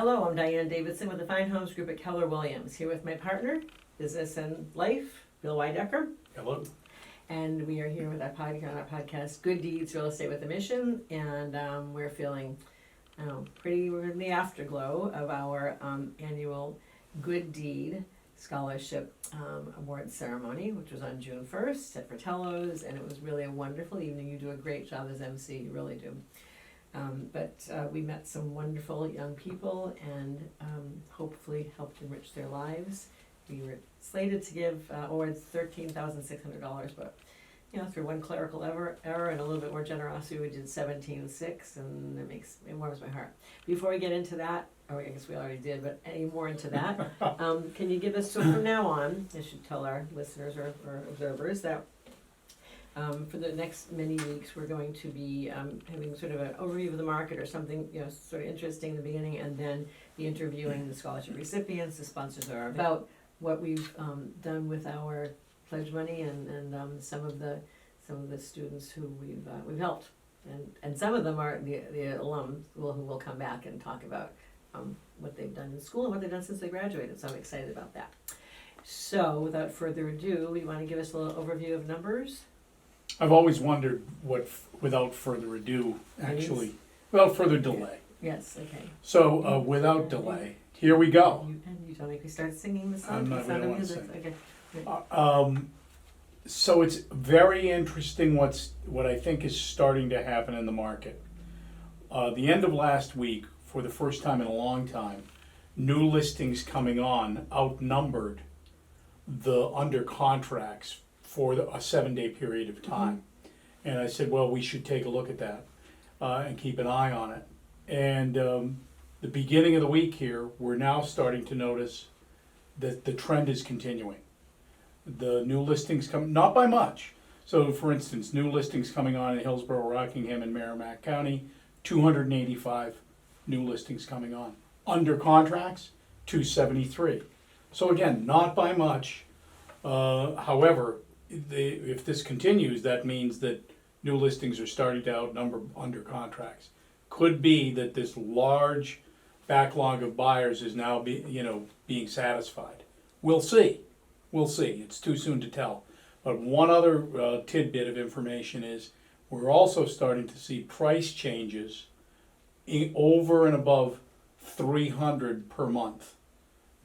Hello, I'm Diane Davidson with the Fine Homes Group at Keller Williams, here with my partner, Business and Life, Bill Weidecker. Hello. And we are here with our podcast, Good Deeds, Real Estate with a Mission, and we're feeling we're in the afterglow of our annual Good Deed Scholarship Award Ceremony, which was on June 1st at Fratello's, and it was really a wonderful evening. You do a great job as MC, you really do. But we met some wonderful young people and hopefully helped enrich their lives. We were slated to give awards $13,600, but through one clerical error and a little bit more generosity, we did $17,600, and it warms my heart. Before we get into that, or I guess we already did, but any more into that, can you give us, so from now on, I should tell our listeners or observers that for the next many weeks, we're going to be having sort of an overview of the market or something, sort of interesting in the beginning, and then be interviewing the scholarship recipients, the sponsors are about what we've done with our pledge money and some of the students who we've helped, and some of them are the alums who will come back and talk about what they've done in school and what they've done since they graduated. So I'm excited about that. So without further ado, you want to give us a little overview of numbers? I've always wondered what, without further ado, actually, without further delay. Yes, okay. So, without delay, here we go. You don't make me start singing the song. I'm not going to want to sing. Okay. So it's very interesting what I think is starting to happen in the market. The end of last week, for the first time in a long time, new listings coming on outnumbered the under contracts for a 7-day period of time. Mm-hmm. And I said, well, we should take a look at that and keep an eye on it. And the beginning of the week here, we're now starting to notice that the trend is continuing. The new listings come, not by much. So for instance, new listings coming on in Hillsborough, Rockingham, and Merrimack County, 285 new listings coming on. Under contracts, 273. So again, not by much. However, if this continues, that means that new listings are starting to outnumber under contracts. Could be that this large backlog of buyers is now being satisfied. We'll see. We'll see. It's too soon to tell. But one other tidbit of information is we're also starting to see price changes over and above 300 per month.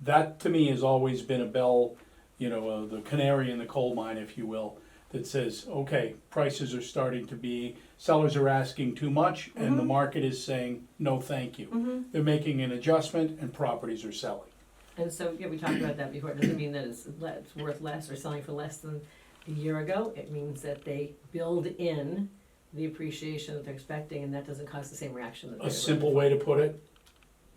That to me has always been a bell, the canary in the coal mine, if you will, that says, okay, prices are starting to be, sellers are asking too much, mm-hmm. and the market is saying, no thank you. Mm-hmm. They're making an adjustment and properties are selling. And so, we talked about that before. It doesn't mean that it's worth less or selling for less than a year ago. It means that they build in the appreciation that they're expecting, and that doesn't cause the same reaction. A simple way to put it,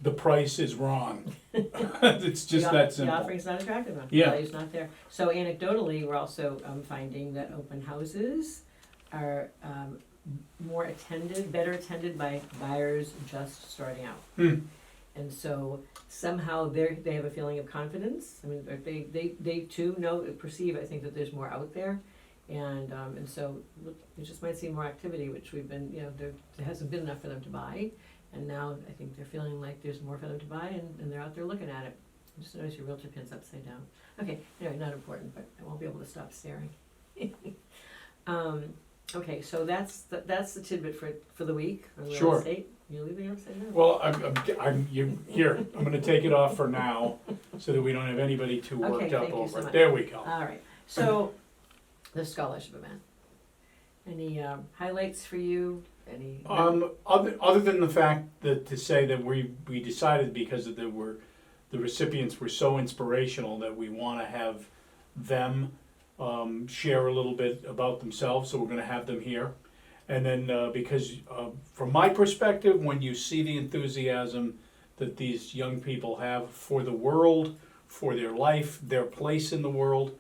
the price is wrong. It's just that simple. The offering's not attractive enough. Yeah. The value's not there. So anecdotally, we're also finding that open houses are better attended by buyers just starting out. And so somehow they have a feeling of confidence. I mean, they too perceive, I think, that there's more out there. And so we just might see more activity, which we've been, there hasn't been enough for them to buy. And now I think they're feeling like there's more for them to buy, and they're out there looking at it. Just notice your realtor pin's upside down. Okay, anyway, not important, but I won't be able to stop staring. Okay, so that's the tidbit for the week on real Sure. estate. You leaving it upside down? Well, I'm going to take it off for now, so that we don't have anybody too worked up over it. There we go. All right. So, the scholarship event. Any highlights for you? Any? Other than the fact that to say that we decided because of the recipients were so inspirational that we want to have them share a little bit about themselves, so we're going to have them here. And then because from my perspective, when you see the enthusiasm that these young people have for the world, for their life, their place in the world,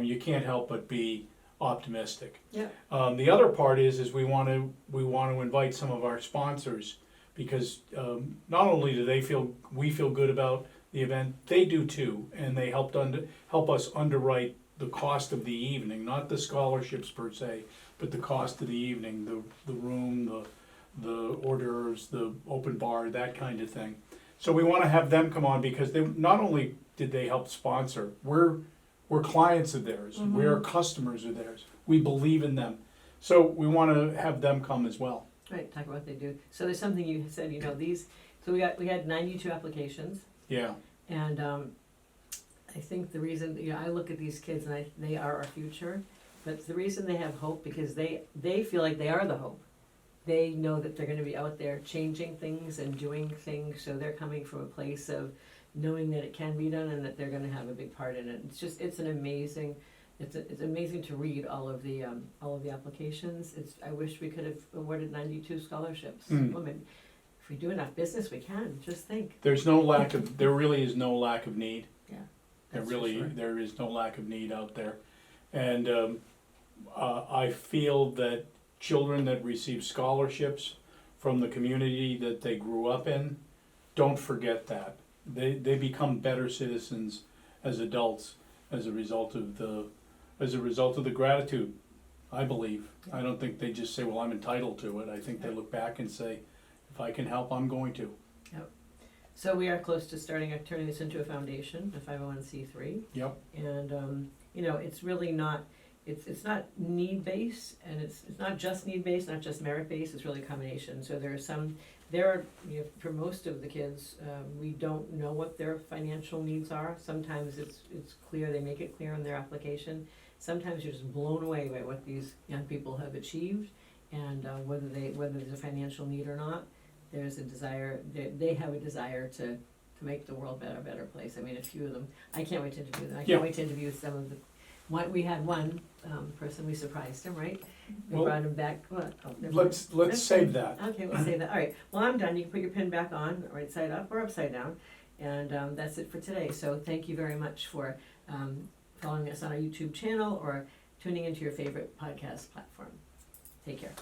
you can't help but be optimistic. Yeah. The other part is we want to invite some of our sponsors, because not only do we feel good about the event, they do too, and they help us underwrite the cost of the evening, not the scholarships per se, but the cost of the evening, the room, the hors d'oeuvres, the open bar, that kind of thing. So we want to have them come on because they not only did they help sponsor, we're clients of theirs, we're customers of theirs. We believe in them, so we want to have them come as well. Right, talk about what they do. So there's something you said, you know, these, so we had 92 applications, Yeah, and I think the reason, you know, I look at these kids and they are our future, but the reason they have hope, because they feel like they are the hope. They know that they're gonna be out there changing things and doing things, so they're coming from a place of knowing that it can be done and that they're gonna have a big part in it. It's amazing to read all of the applications. I wish we could have awarded 92 scholarships. Women, if we do enough business, we can, just think. there really is no lack of need. Yeah. There is no lack of need out there. And I feel that children that receive scholarships from the community that they grew up in, don't forget that. They become better citizens as adults as a result of the gratitude, I believe. I don't think they just say, well, I'm entitled to it. I think they look back and say, if I can help, I'm going to. Yep. So we are close to turning this into a foundation, a 501c3. Yep. And you know, it's really not, it's not need-based, and it's not just need-based, not just merit-based, it's really a combination. So you know, for most of the kids, we don't know what their financial needs are. Sometimes it's clear, they make it clear in their application. Sometimes you're just blown away by what these young people have achieved, and whether there's a financial need or not, there's a desire, they have a desire to make the world a better place. I mean, a few of them, I can't wait to interview them. I can't wait to interview some of the, we had one person, we surprised him, right? We Well, brought him back, what? Oh, never mind. Let's save that. Okay, we'll save that. All right, well, I'm done. You can put your pin back on, right side up or upside down. And that's it for today. So thank you very much for following us on our YouTube channel or tuning into your favorite podcast platform. Take care.